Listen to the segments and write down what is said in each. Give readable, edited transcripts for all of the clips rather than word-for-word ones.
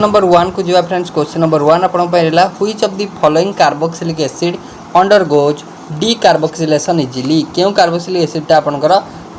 Number 1 को जीवा friends. Question number 1 आपन पहला which of the following carboxylic acid undergoes decarboxylation easily. क्यों कार्बोक्सिलिक एसिड आपनकर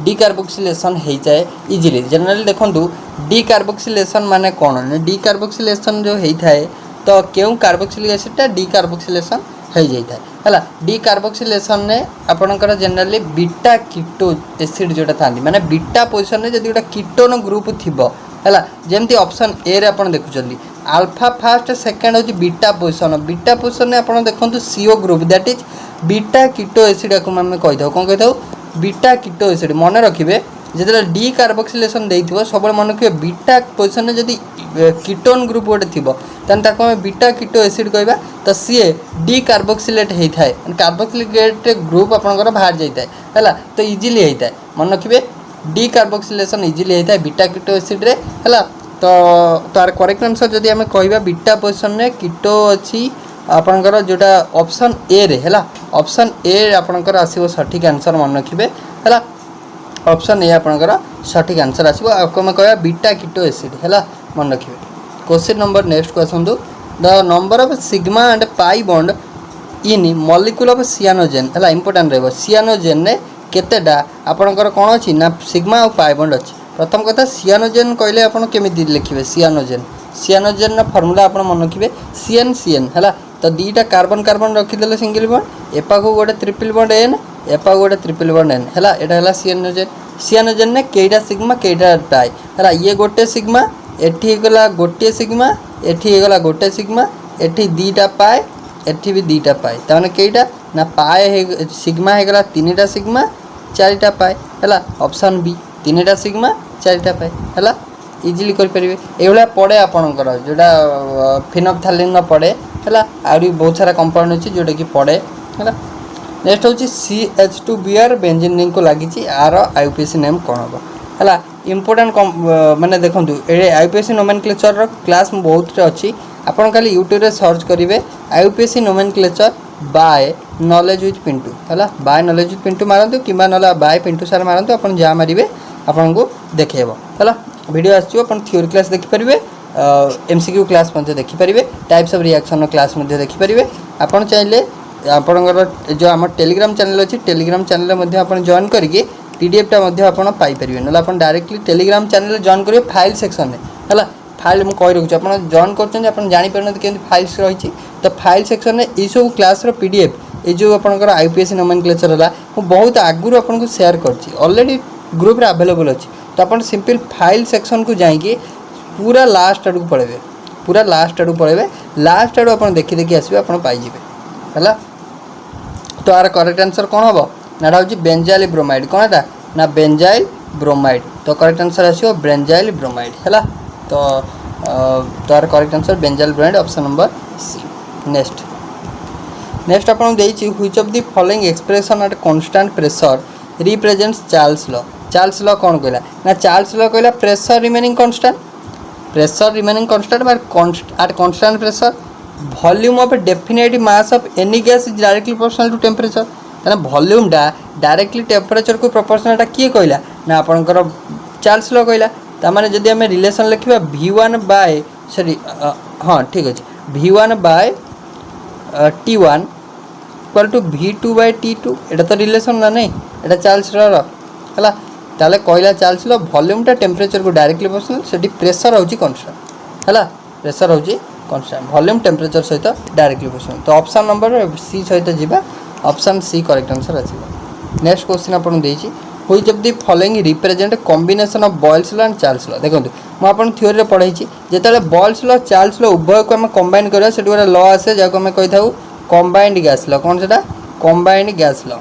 डीकार्बोक्सिलेशन हो जाए इजिली। जनरली देखंतु डीकार्बोक्सिलेशन माने कोन डीकार्बोक्सिलेशन जो होता है तो क्यों कार्बोक्सिलिक एसिड डीकार्बोक्सिलेशन हो जाता है हला। डीकार्बोक्सिलेशन ने आपनकर जनरली बीटा कीटो एसिड जोटा था माने बीटा पोजिशन में जदि गोटे कीटोन ग्रुप थिबो है जमती ऑप्शन ए रे आपन देखुचंदी अल्फा फास्ट सेकंड होची बीटा पोजिशन ने आपन देखंतु CO group that is beta keto acid को हम कहि दो कोन कहि दो बीटा कीटो एसिड। मन रखिबे जेतले डी कार्बोक्सिलेशन देइथिबो सब मन रखिबे बीटा पोजिशन में जदी कीटोन ग्रुप गोटे थिबो तन ताको हम बीटा कीटो एसिड कहबा तो सी डी कार्बोक्सिलेट होई थाए कार्बोक्सिलेट ग्रुप आपनकर बाहर जाई थाए हला तो इजीली होई थाए। मन रखिबे डी कार्बोक्सिलेशन इजिली होता है बीटा कीटो एसिड रे हला। तो तार करेक्ट आंसर जदि आमे कहबा बीटा पोजिशन रे कीटो अछि आपनकर जोटा ऑप्शन ए रे हला। ऑप्शन ए आपनकर आसीबो सठिक आंसर मन रखिबे हला। ऑप्शन ए आपनकर सठिक आंसर आसीबो आपको मैं कहबा बीटा कीटो एसिड हला मन रखिबे। क्वेश्चन नंबर नेक्स्ट को आसंतु the number of sigma and pi bond in molecule of cyanogen हला इंपोर्टेंट रहबो। सियानोजेन ने केतेटा आपनकर कौन अच्छी ना सिग्मा और पाई बॉन्ड अच्छी। प्रथम कथा सियानोजेन कहले आपन केमिति लिखिबे सियानोजेन ना फार्मूला आपन मन रखिबे CN हैला। तो दीटा कार्बन कार्बन रखिदेले सिंगल बॉन्ड एपा को गोटे ट्रिपल बॉन्ड N एपा गोटे ट्रिपल बॉन्ड N हैला। एटा हैला सियानोजेन ने केइटा सिग्मा केइटा पाई हैला। ये गोटे सिग्मा एठी गला गोटे सिग्मा एठी गला गोटे सिग्मा एठी दीटा पाई एठी भी दीटा पाई ताने केइटा ना पाए सिग्मा हे गला तीनटा सिग्मा चारिटा पाए हैला। ऑप्शन बी तीनटा सिग्मा चारिटा पाए हैला। इजीली कर परिबे एवला पड़े आपनकर जोटा फिनोल्फथालीन पड़े हैला। आउरी बहुत सारा कंपाउंड अछि जोटा कि पड़े हैला। नेक्स्ट होची CH2Br बेंजीन रिंग को लागिची आर आईयूपीएसी नेम कोन हो हैला। इंपोर्टेंट माने देखंतु ए आईयूपीएसी नोमेनक्लेचर रो क्लास बहुत अछि आपन खाली यूट्यूब रे सर्च करिवे IUPAC nomenclature by knowledge with Pintu हैला। बाय नॉलेज विथ पिंटू मारंतु किबा नला बाय पिंटू सर मारंतु अपन जा मारिबे आपन को देखेबो हैला। वीडियो आछियो अपन थ्योरी क्लास देखि परिबे एमसीक्यू क्लास मध्ये देखि परिबे टाइप्स ऑफ रिएक्शन क्लास मध्ये देखि परिबे। आपन चाहिले आपनकर जो हमर टेलीग्राम चैनल अछि टेलीग्राम चैनल मध्ये आपन जॉइन करके पीडीएफ टा मध्ये आपन पाई परिबे नला आपन डायरेक्टली टेलीग्राम चैनल जॉइन करिवे फाइल सेक्शन में हैला। फाइल मु कहि रखु अपन जॉइन करछन अपन जानि परन केन फाइल्स रहिछि तो फाइल सेक्शन में ई सब क्लास रो पीडीएफ ए जो आपनकर आईयूपीएसी नोमेनक्लेचर हला मु बहुत आगुर आपन को शेयर करछि ऑलरेडी ग्रुप रे अवेलेबल अछि। तो अपन सिंपल फाइल सेक्शन को जाइके पूरा लास्ट आडू पळेबे पूरा लास्ट आडू पळेबे लास्ट आडू अपन देखि देखि आसीबे अपन पाई जिबे हला। तो आर करेक्ट आंसर कोन हबो नाडा होछि बेंजाइल ब्रोमाइड कोनटा ना बेंजाइल ब्रोमाइड। तो करेक्ट आंसर आसीबो बेंजाइल ब्रोमाइड हला। तो तार correct answer benzyl bromide option number C. Next अपन देइछि which of the following expression at constant pressure represents Charles law. Charles law कौन कहला ना चार्ल्स लॉ कहला pressure remaining constant by at constant pressure volume of definite mass of any gas is directly proportional to temperature. ना volume डा directly temperature को proportional टा किए कहला ना आपनकर चार्ल्स लॉ कहला। तामाने जदि हमें रिलेशन लिखिबा V1 बाय सॉरी हाँ ठीक अछि V1 by T1 equal to V2 by T2 एटा तो रिलेशन ना नहीं एटा चार्ल्स लॉ हला। ताले कहला चार्ल्स लॉ वॉल्यूम टा टेम्परेचर को डायरेक्टली प्रोपोर्शनल सेठी प्रेशर होची कांस्टेंट हला। प्रेशर होची कांस्टेंट वॉल्यूम टेम्परेचर सहित डायरेक्टली प्रोपोर्शनल। तो ऑप्शन नंबर सी सहित जिबा ऑप्शन सी करेक्ट आंसर आसीबा। नेक्स्ट क्वेश्चन आपन देइछि which of the following represent combination of Boyle's law and Charles law. देखंतु म आपन थ्योरी रे पढाइछि जेतले बॉयल्स लॉ चार्ल्स लॉ उभय को हम कंबाइन करबा सेठी गोरा लॉ आसे जाको हम कहि थाउ कंबाइंड गैस लॉ। कोन सेटा combined gas law.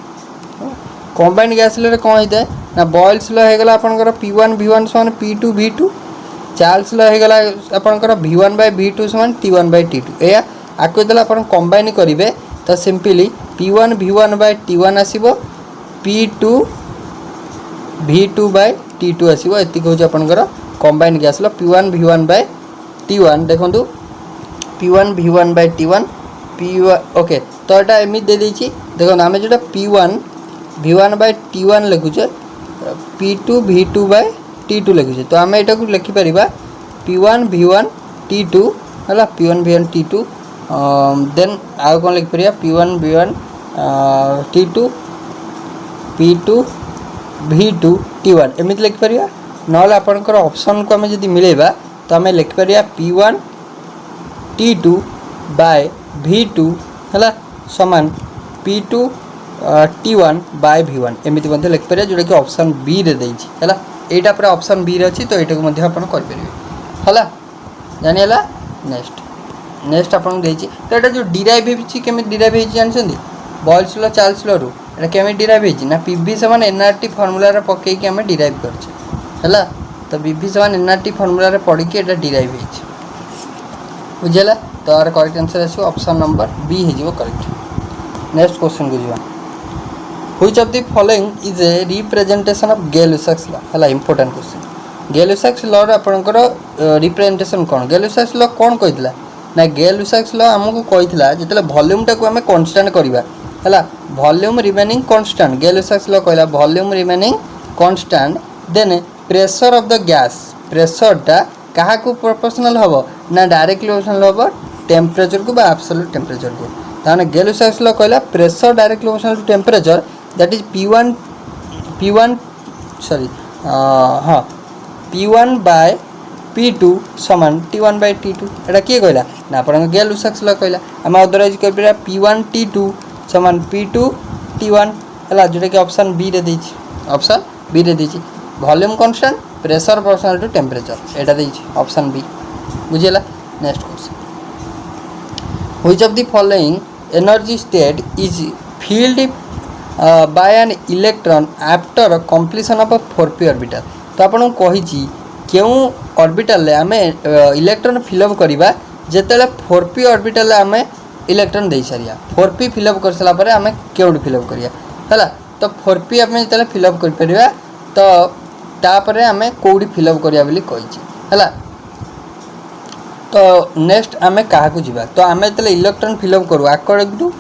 Combined gas law रे कोन होइते ना बॉयल्स लॉ हे गला आपनकर P1 V1 = P2 V2 Charles law हे गला आपनकर V1 bye V2 = T1 bye T2 एया आको देला आपन कंबाइन करिवे तो simply P1 V1 by T1 आसीबो P2 V2 बाय T2 आसीबो एति कहू आपनकर combine gas law P1 V1 by T1 देखंतु P1 V1 by T1 P1 okay. तो एटा एमि दे देछि देखो आमे जेटा P1 V1 by T1 लिखुचे P2 V2 by T2 लिखुचे। तो आमे एटा को लिखि परिबा P1 V1 T2 है P1 V1 T2 देन आउ कौन लिखिपर P1 V1 T2 P2 V2 T1 एमती लिखिपर ना आपंकर ऑप्शन को आम जब मिलेगा तो आम लिखिपर P1 T2 बाय V2 है समान P2 T1 बाय V1 एमती लिखिपर जोटा कि ऑप्शन बी रे देछि है यहाँ पूरा ऑप्शन बी रे अच्छी तो यहाँ को आप करें जानीला नेक्स्ट आपको देती तो यहाँ जो डिराइव होमी डिराइव हो जानते बॉयल्स लॉ चार्ल्स लॉ रू एटा केमी डिराइव होना पीवी समान एनआरटी फर्मूला पकईकि आम डिराइव करछे तो पीवी समान एनआरटी फर्मूला पढ़ी एटा डिराइव हो बुझेगा तो यार करेक्ट आंसर आसो ऑप्शन नंबर बी हो करेक्ट नेक्स्ट क्वेश्चन को जावा which of the following is a representation of Gay Lussac's law है इंपोर्टेंट क्वेश्चन गैलुसाक्स लॉ आपंकर रिप्रेजेंटेशन कौन गैलुसाक्स लॉ कौन कही ना गैलुसाक्स लॉ आमको कही जो वॉल्यूम टाक आम कांस्टेंट करवा है volume remaining constant Gay Lussac's law कहला volume remaining constant then pressure of the gas प्रेशरटा क्या प्रोपोर्शनल हम ना डायरेक्टली प्रोपोर्शनल हम टेम्परेचर को एब्सोल्यूट टेम्परेचर को ताने गैलुसाक्स लॉ कहला pressure directly proportional to temperature that is P1 sorry हाँ P1 बाय P2 समान T1 बाय T2 एटा किए कहला ना आप गैलुसाक्स लॉ कहला आम अदरवाइज कर P1 T2 समान P2 T1 है जोटा कि ऑप्शन बी रे देछि ऑप्शन बी रे देछि volume constant pressure proportional to temperature एटा देछि ऑप्शन बी बुझेला next question which of the following energy state is filled by an electron after completion of 4p orbital तो आपन कहि क्यों ऑर्बिटल आम इलेक्ट्रॉन फिलअप करवा जिते 4p ऑर्बिटल आम इलेक्ट्रॉन दे सारिया 4p फिलअप कर सारा पर आम क्यों फिलअप करिया है तो 4p आम जो फिलअप कर परिया तो तापर आम कौड़ी फिलअप करिया बोली कहि है तो नेक्स्ट आम क्या जावा तो आम जो इलेक्ट्रॉन फिलअप करूँ अकॉर्डिंग टू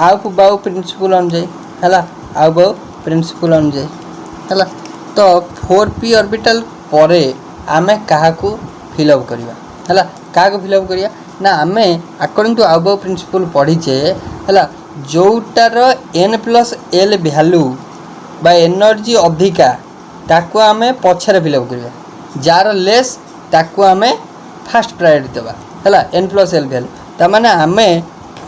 आउ बाउ प्रिंसिपल अनुଯାयी है आउ बाउ प्रिंसिपल अनुଯାयी है तो 4p ऑर्बिटल पर आम क्या फिलअप करवा है क्या फिलअप करिया ना आम अकॉर्डिंग टू आउ बाउ प्रिंसिपल पढ़ीचे है जोटार n+l वैल्यू बा एनर्जी अधिका ताको आम पछरे फिलअप करवा जार लेस ताको आम फास्ट प्रायोरिटी देवा है n+l वैल्यू ताने आम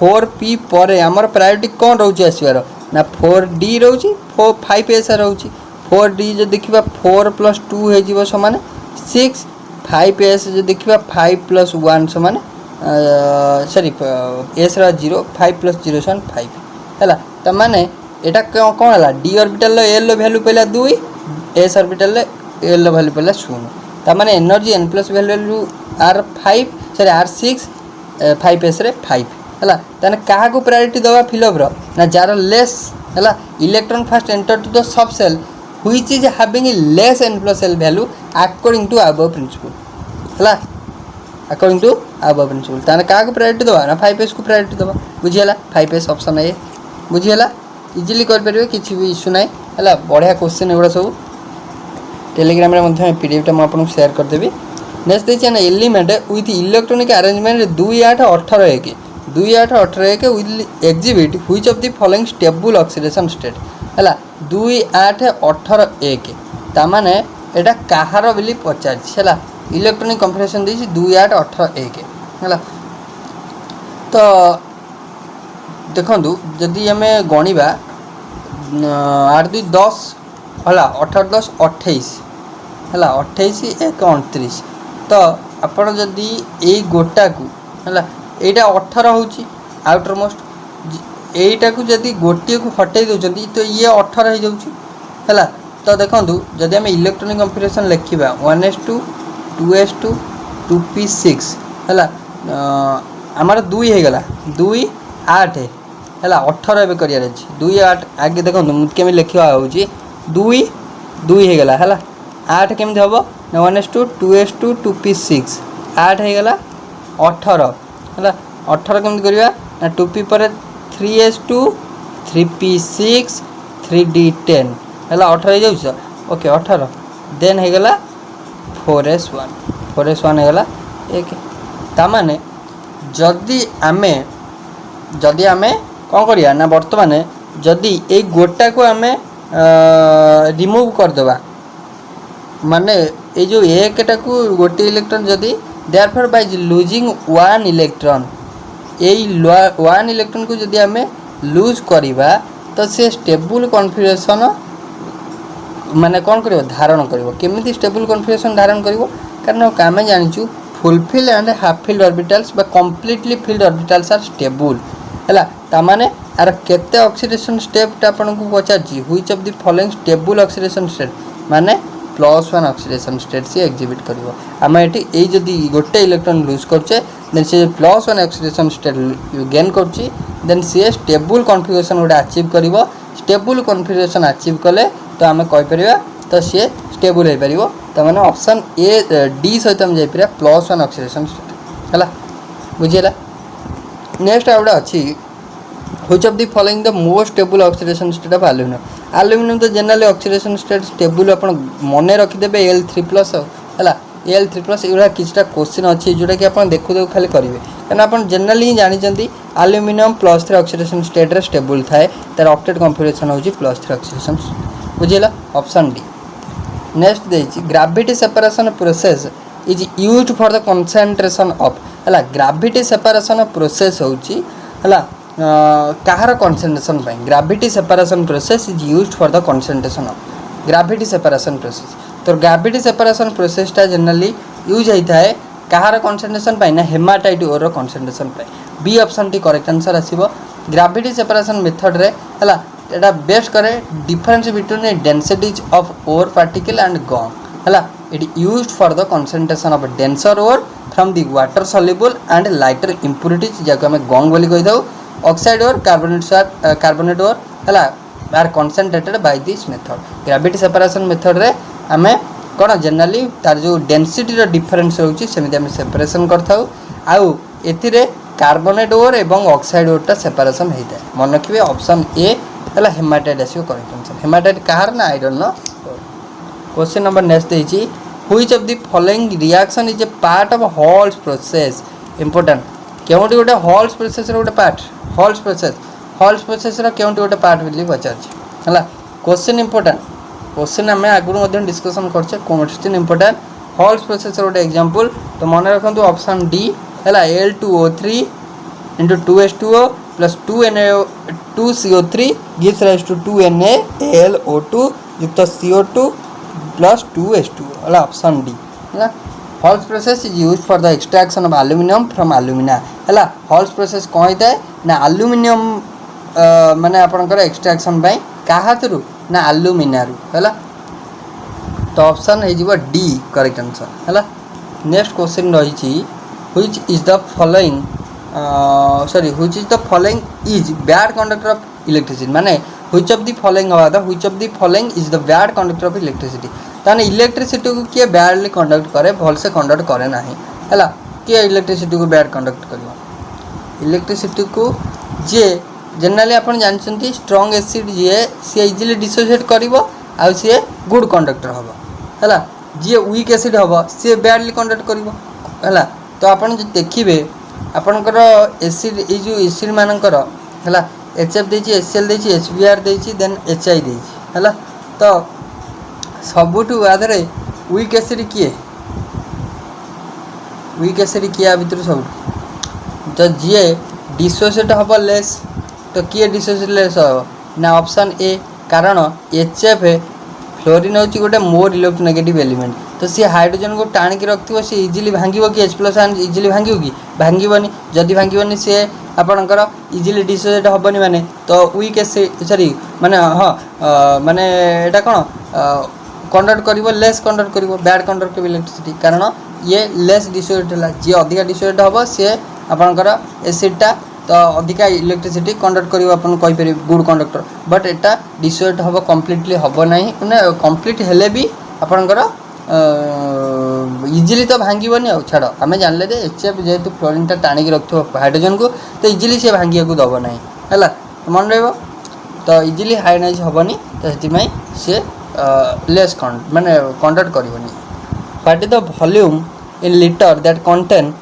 4p पर आमर प्रायोरिटी कौन रोचे आसबार ना 4d रोची 5s रोची 4d जो देखा 4+2 हो समान 6 5s जो देखा 5+1 समान सॉरी s 0 5+0 समान 5 है तमाने यहाँ कौन है d ऑर्बिटल l वैल्यू पहला 2 s ऑर्बिटल l वैल्यू पहला 0 तमाने energy n+ value r 5 sorry r 6 5s रे 5 है ताने क्या प्रायोरिटी दवा फिलअप ना जार लेस है electron first enter to the subshell which is having less n+l value according to Aufbau principle है अकॉर्डिंग टू अबव प्रिंसिपल ताने क्या प्रायोरिटी दवा ना 5s को प्रायोरिटी दवा बुझीगला 5s ऑप्शन ए बुझीगला इजिली कर परिबे किछि भी इशू नाही है बढ़िया क्वेश्चन एगुड़ा सब टेलीग्राम रे पीडीएफ टा आपको शेयर करदेवी नेक्स्ट देखिए ना element with electronic arrangement 2818 2818 will exhibit which of the following stable oxidation state है 2818 तामाने एटा कहार बोली पचार है इलेक्ट्रॉनिक कन्फिगरेशन देछि 2818 है तो देखु जदि आम गणिबा 8 2 10 है 18 10 28 है 28 1 29 तो आपण जदि ए गोटा को है यहाँ 18 होची आउटर मोस्ट यहीटा को जदि गोटे को हटई दौरान तो ये 18 हो जाऊँगी है तो देखूँ जदि आम इलेक्ट्रॉनिक कन्फिगरेशन लिखा 1s2 2s2 2p6 है आमर 2 होगला 2 8 है 18 एवं कर 2 8 आगे देखो केमी लिखा हूँ 2 2 होगला है 8 केमी हम ना 1s2 2s2 2p6 8 होगला 18 है 18 केमी करवा ना 2p पर 3s2 3p6 3d10 है 18 हो जाऊँ ओके 18 देन होगला 4s1 होगला 1 तामाने जदि आमे कौन करिया ना वर्तमान जदि ए गोटा को आमे रिमूव करदेबा माने ये जो एकटा को गोटे इलेक्ट्रॉन जदि therefore by losing one electron one electron को जदि आमे लूज करिबा तो से स्टेबल कॉन्फिगरेशन माने कौन करिवो धारण करिवो केमिति स्टेबल कॉन्फिगरेशन धारण करिवो कारण आमे जानिचु fulfil and half filled orbitals बा completely filled orbitals are stable हैला तामाने आर केते ऑक्सीडेशन स्टेप आपन को पचाची which of the following stable oxidation state माने +1 ऑक्सीडेशन स्टेट से एग्जिबिट करिवो आम एटी ए जदि गोटे इलेक्ट्रॉन लूज करछे देन से +1 ऑक्सीडेशन स्टेट गेन करछि देन से स्टेबल कॉन्फिगरेशन गोटे अचीव करिवो स्टेबल कॉन्फिगरेशन अचीव कले तो आम कहि परिबा तो से स्टेबल हो पारिबो त माने ऑप्शन ए डी सहित हम जाई परिया +1 ऑक्सीडेशन स्टेट हला बुझियला नेक्स्ट आउडा अछि which of the following the most stable oxidation state of aluminium तो जनरली ऑक्सीडेशन स्टेट स्टेबल अपन मन रखिदेबे Al3+ हला Al3+ एवरा किछटा क्वेश्चन अछि जोटा कि अपन देखु खाली करिवे कारण अपन जनरली ही जानि जंती एल्युमिनियम +3 ऑक्सीडेशन स्टेट रे स्टेबल थाए तार ऑक्टेट कॉन्फिगरेशन होची +3 ऑक्सीडेशन बुझिला ऑप्शन डी नेक्स्ट देछि gravity separation process is used for the concentration of हला ग्रेविटी सेपरेशन प्रोसेस होची हला कहार कंसंट्रेशन पाई gravity separation process is used for the concentration of gravity separation process तो gravity separation process टा generally use होता है कहार कंसंट्रेशन पाई ना हेमाटाइट ओर कंसंट्रेशन पाई बी ऑप्शन टी करेक्ट आंसर आसीबो ग्रेविटी सेपरेशन मेथड रे हला एटा बेस्ट करे difference between densities of ore particle and gangue हला it used for the concentration of denser ore from the water soluble and lighter impurities जाको हमें gong बोली कहि दउ ऑक्साइड और कार्बोनेट और हला are concentrated by this method gravity separation method रे हमें कौन जनरली तार जो डेंसिटी रो डिफरेंस होची सेमिति हम सेपरेशन करथाउ आउ एथिरे कार्बोनेट और एवं ऑक्साइड ओरटा सेपरेशन होता है मन रखिए ऑप्शन ए हला हेमाटाइट आसीबो करेक्ट आंसर हेमाटाइट कहार ना आयरन नो क्वेश्चन नंबर नेक्स्ट देछि which of the following reaction is a part of Hall's process important केउटी गोटे हॉल्स प्रोसेस रो गोटे पार्ट हॉल्स प्रोसेस रो केउटी गोटे पार्ट बिली पचार हला क्वेश्चन इंपोर्टेंट क्वेश्चन आम आगुरी मध्य डिस्कसन करछे क्वेश्चन इंपोर्टेंट हॉल्स प्रोसेस रो गोटे एग्जांपल तो मन रखंतु ऑप्शन डी हला Al2O3 into 2H2O plus 2CO3 gives rise to 2NaAlO2 युक्त CO2 plus 2H2O हला ऑप्शन डी हला Hall's process is used for the extraction of aluminium from alumina हला Hall's process कौन होता है ना एल्युमिनियम माने आपनकर एक्सट्रैक्शन बाय काहा थ्रू ना एल्युमिना रु हला तो ऑप्शन है जीवा डी करेक्ट आंसर हला नेक्स्ट क्वेश्चन रही छी which is the following which is the following is bad conductor of electricity माने which of the following which of the following is the bad conductor of electricity ताने electricity को किए badly conduct करे भल से conduct करे नाही हला किए इलेक्ट्रिसिटी को बैड कंडक्ट करियो इलेक्ट्रिसिटी को जे जनरली आपण जानछंती स्ट्रांग एसिड जे से इजीली डिसोसिएट करिवो आ से गुड कंडक्टर हबो हला जे वीक एसिड हबो से बैडली कंडक्ट करिवो हला तो आपण जे देखिबे आपनकर एसिड ए जो एसिड मानकर हला HF देछि HCl देछि HBr देछि देन HI देछि हला तो सबुठु आधरे वीक एसिड किए भितर सब तो जी डिसोसिएट हम लेस तो किए डिसोसिएट लेस हम ना ऑप्शन ए कारण HF फ्लोरीन हूँ गोटे मोर इलेक्ट्रोनेगेटिव एलिमेंट तो सी हाइड्रोजन को टाणिकी रखियो सी इजिली भांगिबो कि H+ आयन इजिली भांगिबो कि भांगिबोनी जदि भांगिबोनी सी आपणकर इजिली डिसोसिएट हेबनी माने तो वीक एसिड सॉरी माने हाँ माने एटा कोन कंडक्ट करिवो लेस कंडक्ट करिवो बैड कंडक्टिव इलेक्ट्रिसिटी कारण ये लेस डिसोसिएट हला जे अधिका डिसोसिएट हबो से आपणकर एसिडटा तो अधिका इलेक्ट्रिसिटी कंडक्ट करिवो अपन कहि परि good conductor but Etah dissociate हबो कंप्लीटली हबो नाही माने कंप्लीट हेले भी आपणकर इजिली तो भांगिबोनी आ छाड़ आमे जानले जे HF जेहेतु फ्लोरीन टा टाणी रखथो हाइड्रोजन को तो इजिली से भांगिया को दबो नाही हला मन रहबो तो इजिली हाइनाइज हबोनी तो सेति मै से लेस माने कंडक्ट करिवोनी what is the volume in litre that contain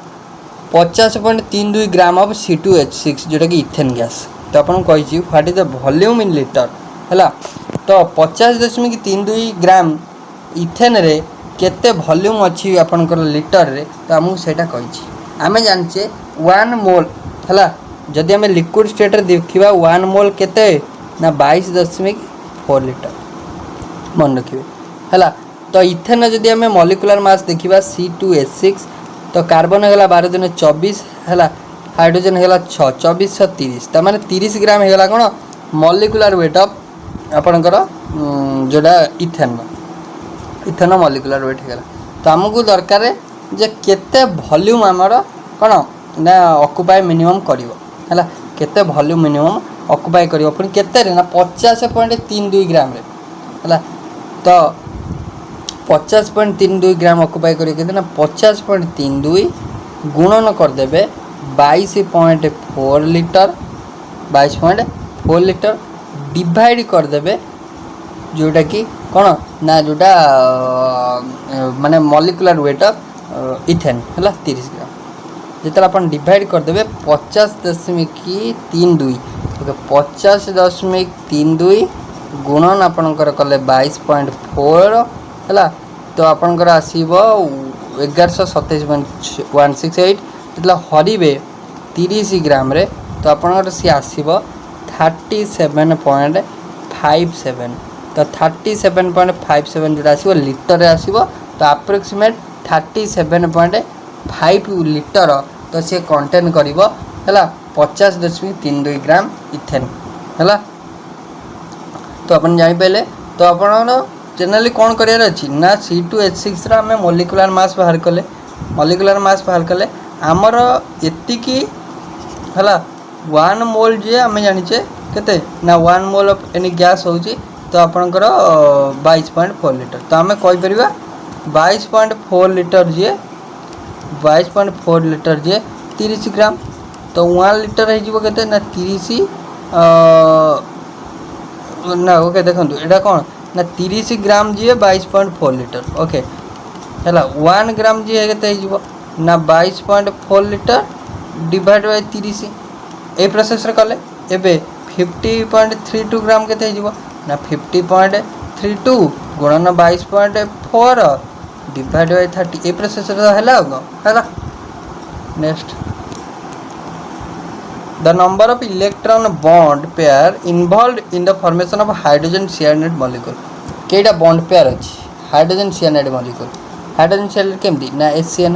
50.32 gram of C2H6 जोटा कि इथेन गैस। तो आपन कहि what is the volume in litre हैला। तो 50.32 ग्राम इथेन रे केते वॉल्यूम अछि आपनकर लीटर रे। तो हमहु सेटा कहि आमे जानचे 1 मोल हैला। जदि आमे लिक्विड स्टेट रे देखिबा 1 मोल केते ना 22.4 लीटर मन रखिबे हैला। तो इथेन जदि आमे मॉलिक्यूलर मास देखिबा C2H6 तो कार्बन हेगला 12 दिन 24 हैला, हाइड्रोजन हेगला 6 24 30 त माने 30 ग्राम हेगला कोन मॉलिक्यूलर वेट ऑफ आपनकर जोडा इथेन मॉलिक्यूलर वेट हेगला। तो हमकु दरकार जे केते वॉल्यूम हमर कोन ना ऑक्युपाई मिनिमम करिवो हैला। केते वॉल्यूम मिनिमम ऑक्युपाई करिवो पुनी केते रे ना 50.32 ग्राम रे हैला। तो 50.32 ग्राम ऑक्युपाई करियो केते ना 50.32 गुणन कर देबे 22.4 लीटर 22.4 लीटर डिवाइड कर देबे जोटा कि कोन ना जोटा माने मॉलिक्यूलर वेट ऑफ इथेन हैला 30 ग्राम। जेतला अपन डिवाइड कर देबे 50.32 ओके 50.32 गुणन आपनकर कले 22.4 हैला। तो आपनकर आसीबो 1127.168 जेतला हरिबे 30 ग्राम रे। तो आपनकर सी आसीबो 37.57 तो 37.57 जोटा आसीबो लीटर रे आसीबो। तो अप्रोक्सीमेट 37.5 लीटर तो से कंटेन करिवो हैला 50.32 ग्राम इथेन हैला। तो अपन जानि पहले तो अपन जनरली कौन करियर अछि ना C2H6 रा हमें मॉलिक्यूलर मास बाहर कले हमर एतिकी हैला 1 मोल जे हमें जानि छे केते ना 1 मोल ऑफ एनी गैस होची। तो आपनकर 22.4 लीटर तो हमें कहि परिबा 22.4 लीटर जे 22.4 लीटर जे 30 ग्राम। तो 1 लीटर है जीवो केते ना 30 ना ओके देखंतु एटा कोन ना 30 ग्राम जी 22.4 लीटर ओके हैला। 1 ग्राम जी है केते जीवो ना 22.4 litre divide by 30 a process रे कले एबे 50.32 ग्राम केते जीवो ना 50.32 गुणन 22.4 डिवाइड बाय 30 ए प्रोसेस रे हैला हैला। Next the number of electron bond pair involved in the formation of hydrogen cyanide molecule केटा बॉन्ड पेयर अछि hydrogen cyanide molecule। Hydrogen cyanide केमदी ना HCN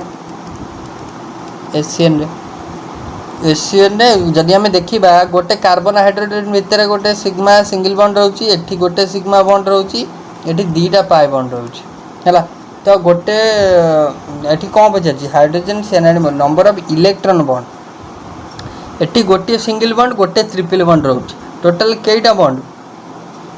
रे जदि हमें देखिबा गोटे कार्बन हाइड्रोजन भितर गोटे सिग्मा सिंगल बॉन्ड रहउची एठी गोटे सिग्मा बॉन्ड रहउची एठी दीटा पाई बॉन्ड रहउची हैला। तो गोटे एठी कोन बचछि hydrogen cyanide number of electron bond एटी गोटे सिंगल बॉन्ड गोटे ट्रिपल बॉन्ड रहउची टोटल केटा बॉन्ड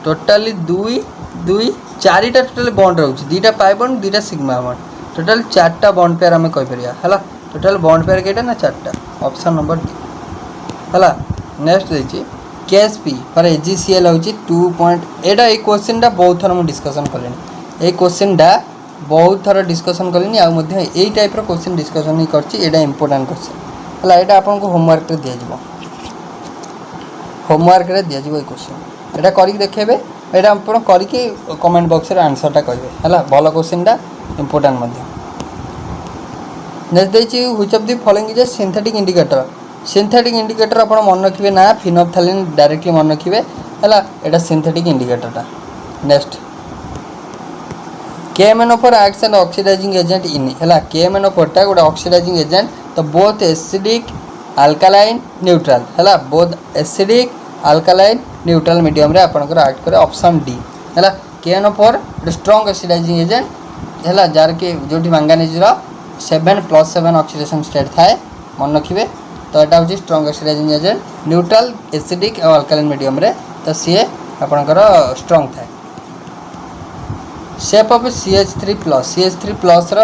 टोटली 2 चारिटा टोटल बॉन्ड रहउची दीटा पाई बॉन्ड दीटा सिग्मा बॉन्ड टोटल 4टा बॉन्ड पेयर हमें कहि परिया हैला। टोटल बॉन्ड पेयर केटा ना 4टा ऑप्शन नंबर डी हैला। नेक्स्ट देछि केएसपी फॉर AgCl होची 2. एटा ए क्वेश्चन दा बहुत थर हम डिस्कशन करलेनी ए क्वेश्चन दा बहुत थर डिस्कशन करलेनी आ मध्ये ए टाइप रो क्वेश्चन डिस्कशन ही करची एटा इंपोर्टेंट क्वेश्चन हैला। एटा आपन को होमवर्क रे दिया जिवो होमवर्क रे दिया जिवो ए क्वेश्चन एटा करि देखेबे एटा आपन करि के कमेंट बॉक्स रे आंसर टा कहबे हैला। भलो क्वेश्चन दा इंपोर्टेंट मध्ये नेक्स्ट देछि which of the following is a synthetic indicator आपन मन रखिबे ना फिनोल्फथालीन डायरेक्टली मन रखिबे हैला। एटा सिंथेटिक इंडिकेटर टा। Next KMnO4 acts as an oxidizing agent in हैला। KMnO4 टा गोटा ऑक्सीडाइजिंग एजेंट तो बोथ एसिडिक अल्कालाइन न्यूट्रल हैला both acidic alkaline neutral medium रे आपनकर एक्ट करे ऑप्शन डी हैला। KMnO4 स्ट्रांग ऑक्सीडाइजिंग एजेंट हैला जार के जोटी मैंगनीज रो 7+7 ऑक्सीडेशन स्टेट थाए मन रखिबे। तो एटा होची strong oxidising agent neutral acidic और अल्कालाइन मीडियम रे तो सी आपनकर स्ट्रांग थाए। शेप ऑफ CH3+ रो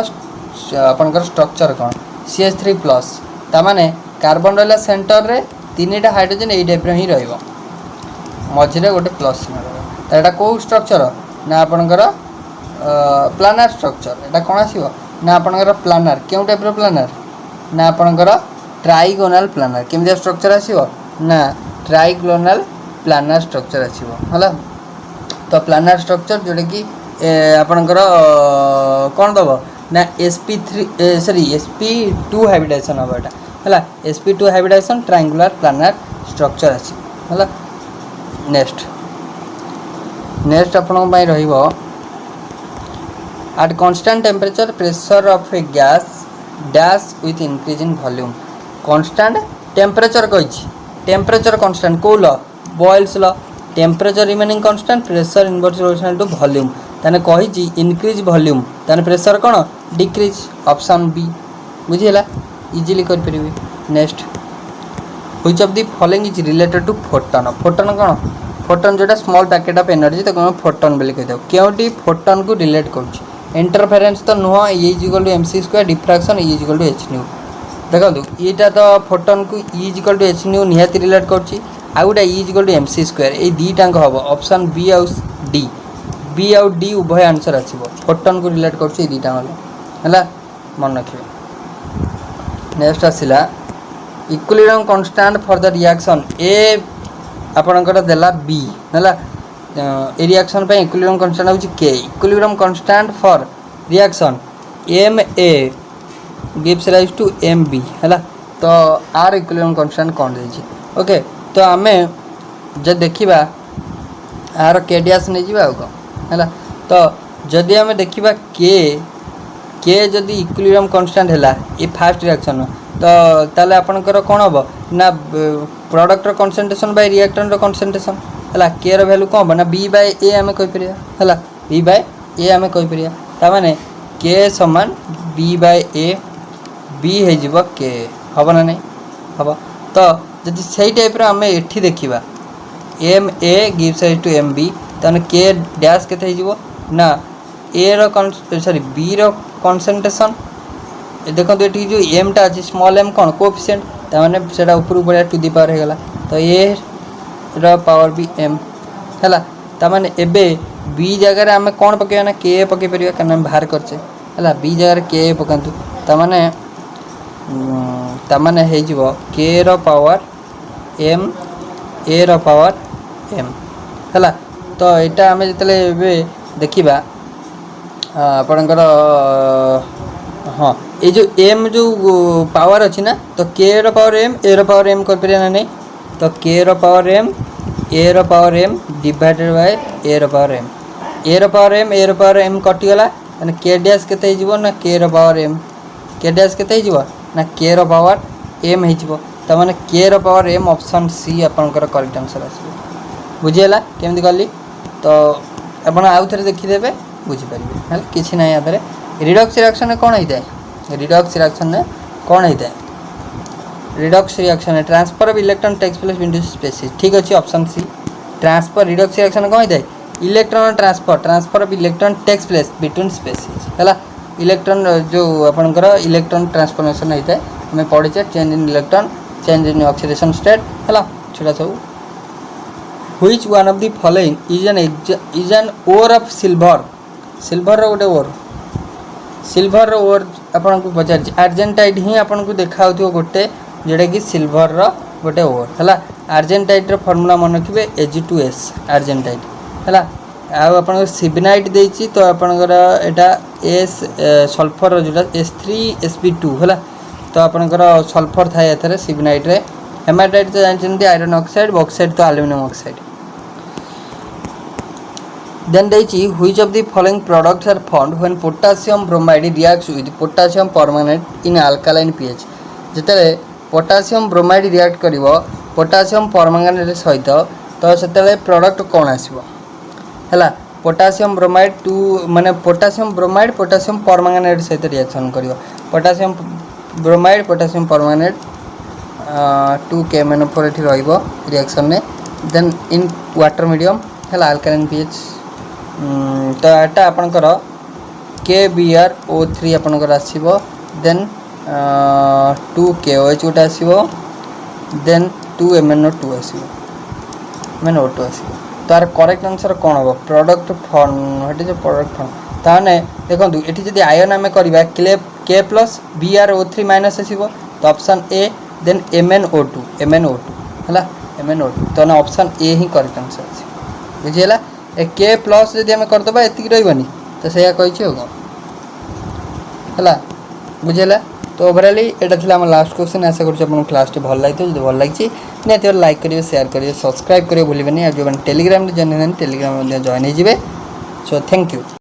आपनकर स्ट्रक्चर कोन CH3+ ता माने कार्बन रहला सेंटर रे तीनटा हाइड्रोजन ए टाइप रे ही रहइबो मझिरे गोटे प्लस चिन्ह रहइबो। त एटा को स्ट्रक्चर ना आपनकर प्लानर स्ट्रक्चर एटा कोन आसीबो ना आपनकर प्लानर केउ टाइप रो प्लानर ना आपनकर ट्राइगोनाल प्लानर केमिया स्ट्रक्चर आसीबो ना ट्राइगोनाल प्लानर स्ट्रक्चर आसीबो हला। तो प्लानर स्ट्रक्चर जोटा कि आपणकर कौन दब ना sp3 सॉरी sp2 हाइब्रिडाइजेशन हम एटा हला sp2 hybridisation triangular planar structure आसीबो हला। नेक्स्ट आपन पई रहिबो at constant temperature pressure of a gas dash with increase in volume constant temperature कही temperature constant को law Boyle's law temperature remaining constant pressure inversely proportional to volume ताने कही increase volume ताने pressure कौन decrease option B बुझीला easily कर परिबे। Next which of the following is related to photon photon कौन photon जोटा small packet of energy तो कौन photon बोली कहते हो क्योंटी photon को relate करूँ इंटरफेरेंस तो नुह ये equal to MC square diffraction ये इक्वल टू एच न्यू देखो यहाँ तो फोटोन को इक्वल टू एच न्यू निहाती रिलेट कर गोटे इक्वल टू एमसी स्क्वायर ये दुईटाक हम ऑप्शन बी आउ डी उभय आंसर आसो फोटोन को रिलेट कर दुईटा है मन रखिए। नेक्स्ट आसला equilibrium constant for the reaction A आपणकर देला बी है ए रिएक्शन पे इक्विलिब्रियम कांस्टेंट होची K equilibrium constant for reaction M A gives rise to M B है तो आर इक्विलिब्रियम कांस्टेंट कौन देछि ओके। तो आमे जब देखिबा आर के डैश नहीं जिबा है तो जदि आमे देखिबा के जदि इक्विलिब्रियम कांस्टेंट हैला ए फास्ट रिएक्शन तो ताले आपनकर कोन हबो ना product concentration bye reactant concentration है के वैल्यू कौन हम ना बी बाय ए आम कहीपर है बी बाय ए आम कहीपर ताने के समान बी बाय ए बी हो के हम ना नहीं हम तो जदि से टाइप आम एठी देखा M A gives rise to M B ताने के डैश के ना ए सॉरी बी रनसेंट्रेशन देखो ये जो एम टा अच्छी स्मॉल एम कौन कोएफिशिएंट ताने सेटा ऊपर बढ़िया टू दी पावर हो गला तो ए पावर भी एम है ताने एबे बी जगह आम कौन पकेबा ना के पकई पार कारण बाहर करचे है बी जगह के पकातु ताने के रो पावर एम ए रो पावर एम है तो यहाँ आम जो देखा आपणकर हाँ ये जो एम जो पावर अच्छी ना तो के रो पावर एम ए रो पावर एम कर ना नहीं तो के रो पावर एम ए रो power M divided by A रो पावर एम ए रो पावर एम ए रो पावर एम कटिगला माने के डैश केते हिजबो ना के रो पावर एम के डैश केते हिजबो ना के रो पावर एम हिजबो त माने के रो पावर एम ऑप्शन सी आपनकर करेक्ट आंसर आसीबो बुझियला केमति करली तो आपण आउ थरे देखि देबे बुझि परिबे हल किछि नै आदरे रिडक्स रिएक्शन में कोन होइताय रिडक्स रिएक्शन में कोन होइताय रिडक्स रिएक्शन है transfer of electron takes place between species ठीक अच्छे option C transfer redox reaction कौन होता है electron transfer of electron takes place between species है इलेक्ट्रॉन जो आपंकर इलेक्ट्रॉन ट्रांसफॉर्मेशन होता है हमें पढ़े change in electron change in oxidation state है छोटा सब which one of the following is an ore of silver silver गोटे ओर सिल्वर ओर आपन को पचार आर्जेंटाइट ही आपन को देखा गोटे जोटा कि सिल्वर गोटे ओर है आर्जेंटाइट फर्मूला मन रखिए Ag2S आर्जेंटाइट है आप सिबनाइट देती तो आपंकर यहाँ एस सल्फर जोटा S3sp2 है तो आपंकर सल्फर थाए एथरे सिबनाइट रे हेमाटाइट तो जानते आयरन ऑक्साइड बॉक्साइड तो एल्युमिनियम ऑक्साइड then देछि which of the following products are formed when potassium bromide reacts with potassium permanganate in alkaline pH जेतले potassium bromide react करिवो potassium permanganate सहित तो सेतले प्रोडक्ट कोन आसीबो हला potassium bromide two माने potassium bromide potassium permanganate सहित reaction करिवो potassium bromide potassium permanganate 2K -4 एठी रहइबो reaction ने then in water medium हला alkaline pH तो यहाँ आपंकर KBrO3 आपंकर आसो देन 2KOH गोटे आसो देन 2MnO2 आसो MnO2 आसो तार करेक्ट आंसर कौन हम प्रोडक्ट फॉर्म ये जो प्रोडक्ट फॉर्म ताने देखो ये जब आयन आम करवा K plus Br O3 minus आसो तो ऑप्शन ए देन MnO2 है MnO2 तो option A he correct answer अच्छे बुझीगला K प्लस जदि आम करदे एति रही तो सैया कही है बुझीगला तो ओवरऑली एटा थिला हम लास्ट क्वेश्चन आशा करूँ क्लास भल लगी जो भल लगी निहत लाइक करेंगे शेयर करेंगे सब्सक्राइब करेंगे भूलें जो टेलीग्राम जॉइन टेलीग्राम जॉइन हो सो थैंक यू।